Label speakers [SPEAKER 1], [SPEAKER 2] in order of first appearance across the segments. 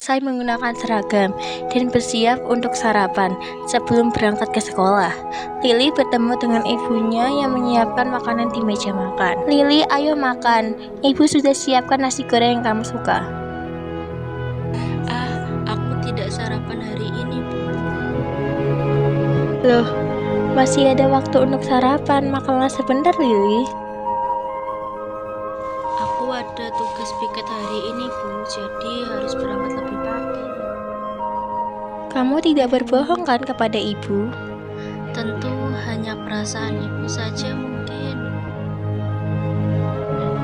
[SPEAKER 1] Selesai menggunakan seragam dan bersiap untuk sarapan sebelum berangkat ke sekolah. Lili bertemu dengan ibunya yang menyiapkan makanan di meja makan. Lili, ayo makan. Ibu sudah siapkan nasi goreng yang kamu suka.
[SPEAKER 2] Aku tidak sarapan hari ini, Bu.
[SPEAKER 1] Loh, masih ada waktu untuk sarapan. Makanlah sebentar, Lili.
[SPEAKER 2] Aku ada tugas piket hari ini, Bu, jadi harus berangkat lebih pagi.
[SPEAKER 1] Kamu tidak berbohong kan kepada ibu?
[SPEAKER 2] Tentu hanya perasaan ibu saja mungkin.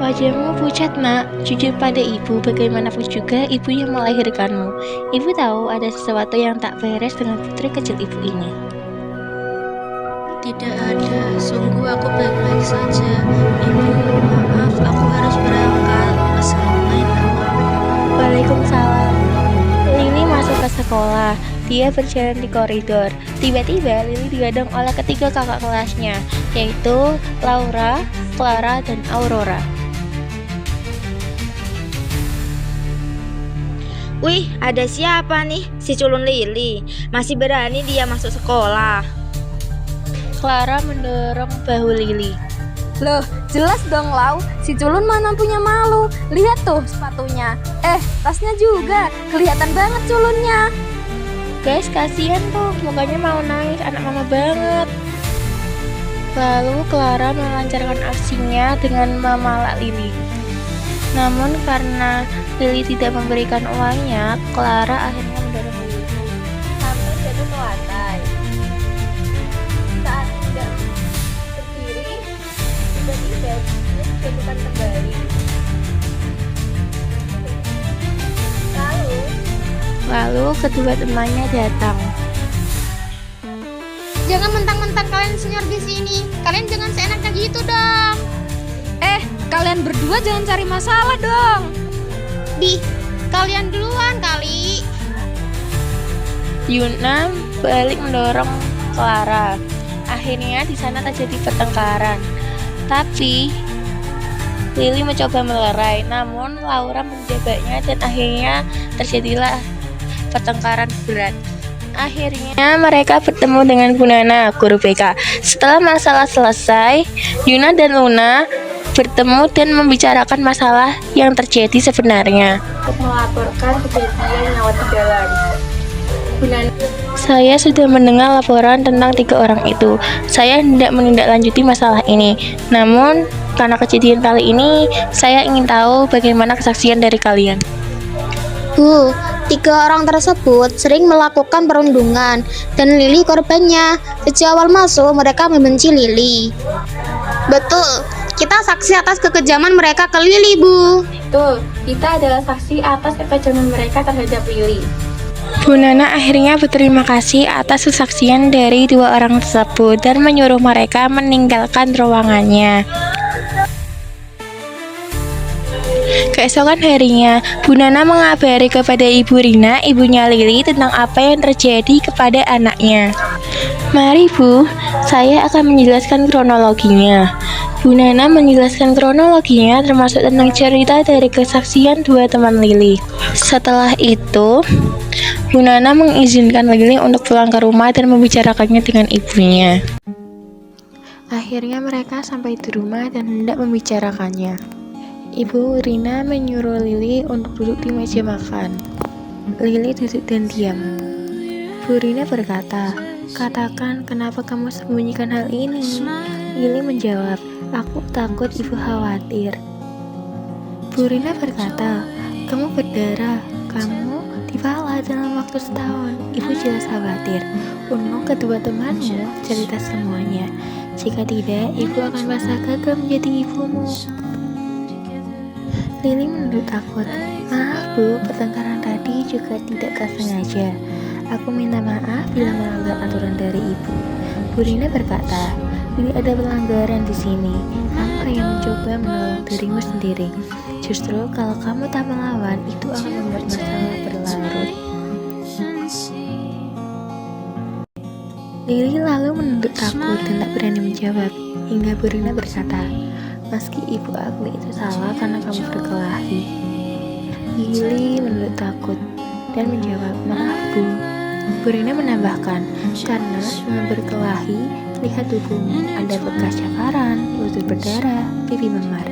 [SPEAKER 1] Wajahmu pucat, nak. Jujur pada ibu, bagaimanapun juga ibu yang melahirkanmu. Ibu tahu ada sesuatu yang tak beres dengan putri kecil ibu ini.
[SPEAKER 2] Tidak ada, sungguh aku baik-baik saja. Ibu, maaf, aku harus berangkat. Assalamualaikum.
[SPEAKER 1] Waalaikumsalam. Lili masuk ke sekolah. Dia berjalan di koridor. Tiba-tiba Lili digadang oleh ketiga kakak kelasnya, yaitu Laura, Clara, dan Aurora.
[SPEAKER 3] Wih, ada siapa nih? Si culun Lili. Masih berani dia masuk sekolah.
[SPEAKER 1] Clara mendorong bahu Lili.
[SPEAKER 4] Loh, jelas dong Lau, si culun mana punya malu. Lihat tuh sepatunya. Tasnya juga. Kelihatan banget culunnya.
[SPEAKER 1] Guys, kasihan tuh, mukanya mau nangis, anak mama banget. Lalu Clara melancarkan aksinya dengan memalak Lili. Namun karena Lili tidak memberikan uangnya, Clara akhirnya mendorong Lili sampai jatuh ke lantai. Saat tidak berdiri, tiba-tiba Lili dijatuhkan kembali. Lalu kedua temannya datang.
[SPEAKER 5] Jangan mentang-mentang kalian senior di sini. Kalian jangan seenaknya gitu dong.
[SPEAKER 4] Kalian berdua jangan cari masalah dong.
[SPEAKER 5] Kalian duluan kali.
[SPEAKER 1] Yuna balik mendorong Clara. Akhirnya di sana terjadi pertengkaran. Tapi Lili mencoba melerai, namun Laura menjebaknya dan akhirnya terjadilah pertengkaran berat. Akhirnya mereka bertemu dengan Bu Nana, guru BK. Setelah masalah selesai, Yuna dan Luna bertemu dan membicarakan masalah yang terjadi sebenarnya. Untuk melaporkan kejadian lewat jalan. Bu Nana, saya sudah mendengar laporan tentang 3 orang itu. Saya hendak menindaklanjuti masalah ini. Namun karena kejadian kali ini, saya ingin tahu bagaimana kesaksian dari kalian.
[SPEAKER 5] Bu, 3 orang tersebut sering melakukan perundungan dan Lili korbannya. Sejak awal masuk mereka membenci Lili. Betul, kita saksi atas kekejaman mereka ke Lili, Bu.
[SPEAKER 1] Betul, kita adalah saksi atas kekejaman mereka terhadap Lili. Bu Nana akhirnya berterima kasih atas kesaksian dari 2 orang tersebut dan menyuruh mereka meninggalkan ruangannya. Keesokan harinya, Bu Nana mengabari kepada Ibu Rina, ibunya Lili, tentang apa yang terjadi kepada anaknya. Mari Bu, saya akan menjelaskan kronologinya. Bu Nana menjelaskan kronologinya termasuk tentang cerita dari kesaksian 2 teman Lili. Setelah itu, Bu Nana mengizinkan Lili untuk pulang ke rumah dan membicarakannya dengan ibunya. Akhirnya mereka sampai di rumah dan hendak membicarakannya. Ibu Rina menyuruh Lili untuk duduk di meja makan. Lili duduk dan diam. Bu Rina berkata, "Katakan kenapa kamu sembunyikan hal ini?" Lili menjawab, "Aku takut ibu khawatir." Bu Rina berkata, "Kamu berdarah, kamu dipala dalam waktu setahun." Ibu jelas khawatir. Untung kedua temanmu cerita semuanya. Jika tidak, ibu akan merasa gagal menjadi ibumu. Lili menunduk takut. Maaf Bu, pertengkaran tadi juga tidak tersengaja. Aku minta maaf bila melanggar aturan dari Ibu. Bu Rina berkata, bila ada pelanggaran di sini, kamu hanya mencoba menolong dirimu sendiri. Justru kalau kamu tak melawan, itu akan membuat masalah berlarut. Lili lalu menunduk takut dan tak berani menjawab, hingga Bu Rina berkata, meski ibu aku itu salah karena kamu berkelahi. Lili menunduk takut dan menjawab, maaf Bu. Bu Rina menambahkan, karena dengan berkelahi, lihat tubuhmu, ada bekas cakaran, lutut berdarah, pipi memar.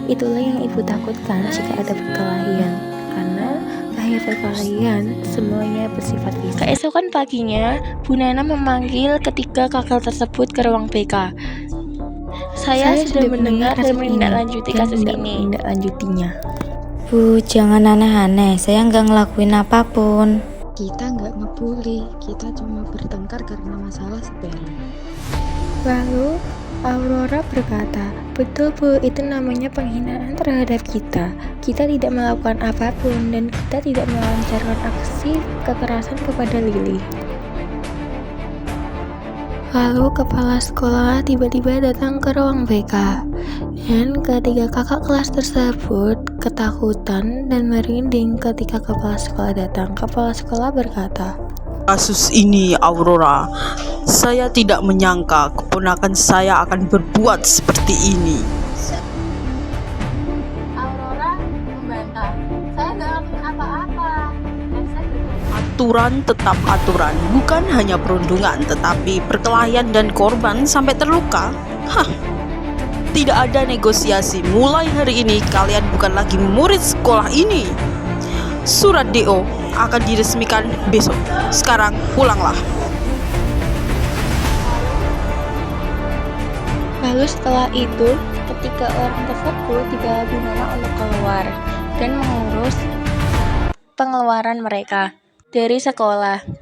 [SPEAKER 1] Itulah yang ibu takutkan jika ada perkelahian, karena bahaya perkelahian semuanya bersifat fisik. Keesokan paginya, Bu Nana memanggil ketiga kakak tersebut ke ruang BK. Saya sudah mendengar dan menindaklanjuti kasus ini.
[SPEAKER 3] Bu, jangan aneh-aneh, saya nggak ngelakuin apapun.
[SPEAKER 6] Kita nggak ngebully, kita cuma bertengkar karena masalah sepele.
[SPEAKER 1] Lalu Aurora berkata, betul Bu, itu namanya penghinaan terhadap kita. Kita tidak melakukan apapun dan kita tidak melancarkan aksi kekerasan kepada Lili. Lalu kepala sekolah tiba-tiba datang ke ruang BK. Dan ketiga kakak kelas tersebut ketakutan dan merinding ketika kepala sekolah datang. Kepala sekolah berkata,
[SPEAKER 7] Kasus ini, Aurora, saya tidak menyangka keponakan saya akan berbuat seperti ini.
[SPEAKER 4] Aurora membantah, saya nggak ngelakuin apa-apa.
[SPEAKER 7] Aturan tetap aturan, bukan hanya perundungan, tetapi perkelahian dan korban sampai terluka. Hah, tidak ada negosiasi. Mulai hari ini kalian bukan lagi murid sekolah ini. Surat DO akan diresmikan besok. Sekarang pulanglah.
[SPEAKER 1] lalu setelah itu, ketiga orang tersebut dibawa Bu Nana untuk keluar dan mengurus pengeluaran mereka dari sekolah.